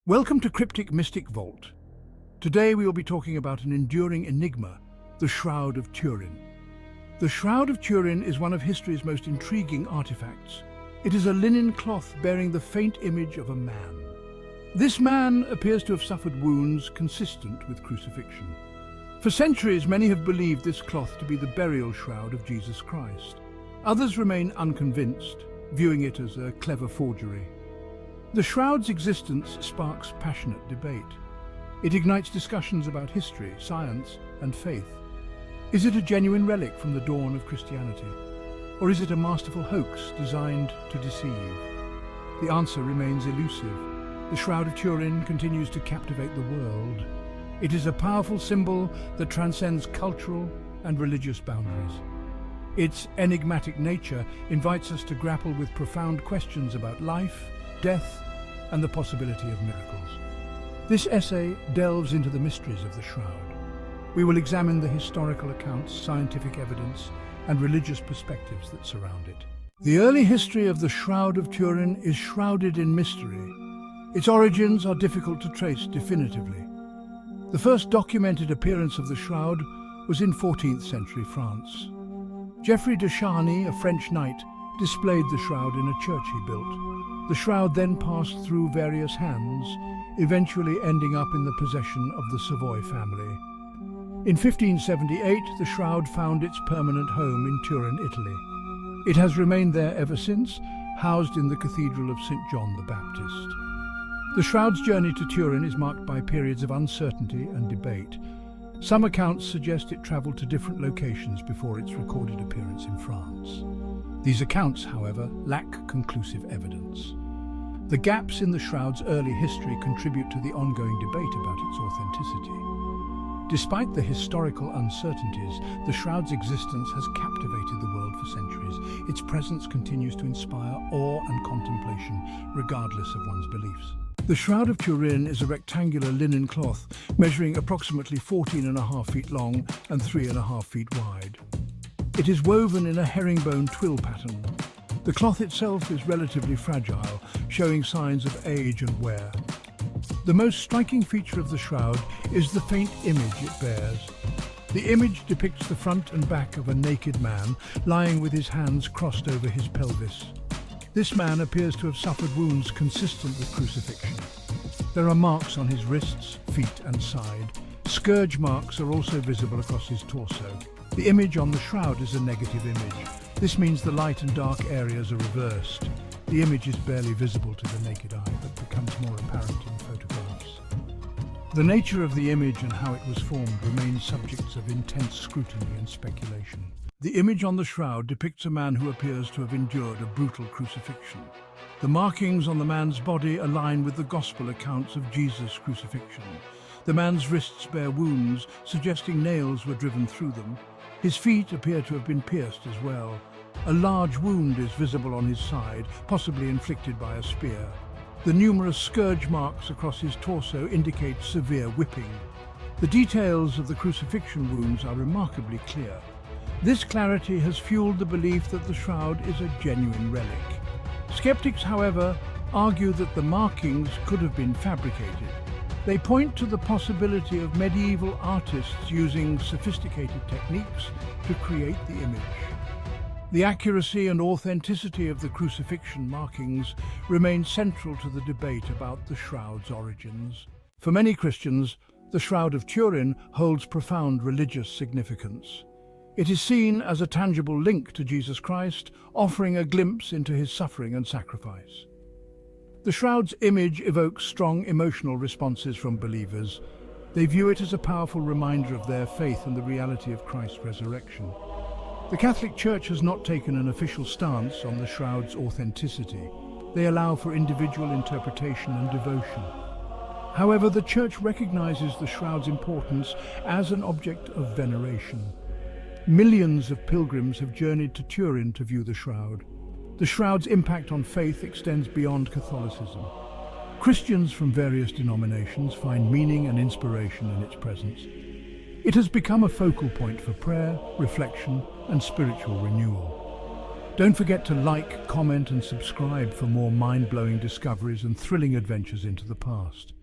Welcome to Cryptic Mystic Vault. Today we will be talking about an enduring enigma, the Shroud of Turin. The Shroud of Turin is one of history's most intriguing artifacts. It is a linen cloth bearing the faint image of a man. This man appears to have suffered wounds consistent with crucifixion. For centuries, many have believed this cloth to be the burial shroud of Jesus Christ. Others remain unconvinced, viewing it as a clever forgery. The shroud's existence sparks passionate debate. It ignites discussions about history, science, and faith. Is it a genuine relic from the dawn of Christianity? Or is it a masterful hoax designed to deceive? The answer remains elusive. The Shroud of Turin continues to captivate the world. It is a powerful symbol that transcends cultural and religious boundaries. Its enigmatic nature invites us to grapple with profound questions about life, death, and the possibility of miracles. This essay delves into the mysteries of the Shroud. We will examine the historical accounts, scientific evidence, and religious perspectives that surround it. The early history of the Shroud of Turin is shrouded in mystery. Its origins are difficult to trace definitively. The first documented appearance of the Shroud was in 14th century France. Geoffrey de Charny, a French knight, displayed the shroud in a church he built. The shroud then passed through various hands, eventually ending up in the possession of the Savoy family. In 1578, the shroud found its permanent home in Turin, Italy. It has remained there ever since, housed in the Cathedral of St. John the Baptist. The shroud's journey to Turin is marked by periods of uncertainty and debate. Some accounts suggest it travelled to different locations before its recorded appearance in France. These accounts, however, lack conclusive evidence. The gaps in the shroud's early history contribute to the ongoing debate about its authenticity. Despite the historical uncertainties, the shroud's existence has captivated the world for centuries. Its presence continues to inspire awe and contemplation, regardless of one's beliefs. The Shroud of Turin is a rectangular linen cloth measuring approximately 14.5 feet long and 3.5 feet wide. It is woven in a herringbone twill pattern. The cloth itself is relatively fragile, showing signs of age and wear. The most striking feature of the shroud is the faint image it bears. The image depicts the front and back of a naked man lying with his hands crossed over his pelvis. This man appears to have suffered wounds consistent with crucifixion. There are marks on his wrists, feet and side. Scourge marks are also visible across his torso. The image on the shroud is a negative image. This means the light and dark areas are reversed. The image is barely visible to the naked eye, but becomes more apparent in photographs. The nature of the image and how it was formed remain subjects of intense scrutiny and speculation. The image on the shroud depicts a man who appears to have endured a brutal crucifixion. The markings on the man's body align with the gospel accounts of Jesus' crucifixion. The man's wrists bear wounds, suggesting nails were driven through them. His feet appear to have been pierced as well. A large wound is visible on his side, possibly inflicted by a spear. The numerous scourge marks across his torso indicate severe whipping. The details of the crucifixion wounds are remarkably clear. This clarity has fueled the belief that the shroud is a genuine relic. Skeptics, however, argue that the markings could have been fabricated. They point to the possibility of medieval artists using sophisticated techniques to create the image. The accuracy and authenticity of the crucifixion markings remain central to the debate about the shroud's origins. For many Christians, the Shroud of Turin holds profound religious significance. It is seen as a tangible link to Jesus Christ, offering a glimpse into his suffering and sacrifice. The shroud's image evokes strong emotional responses from believers. They view it as a powerful reminder of their faith in the reality of Christ's resurrection. The Catholic Church has not taken an official stance on the shroud's authenticity. They allow for individual interpretation and devotion. However, the Church recognizes the shroud's importance as an object of veneration. Millions of pilgrims have journeyed to Turin to view the shroud. The shroud's impact on faith extends beyond Catholicism. Christians from various denominations find meaning and inspiration in its presence. It has become a focal point for prayer, reflection, and spiritual renewal. Don't forget to like, comment, and subscribe for more mind-blowing discoveries and thrilling adventures into the past.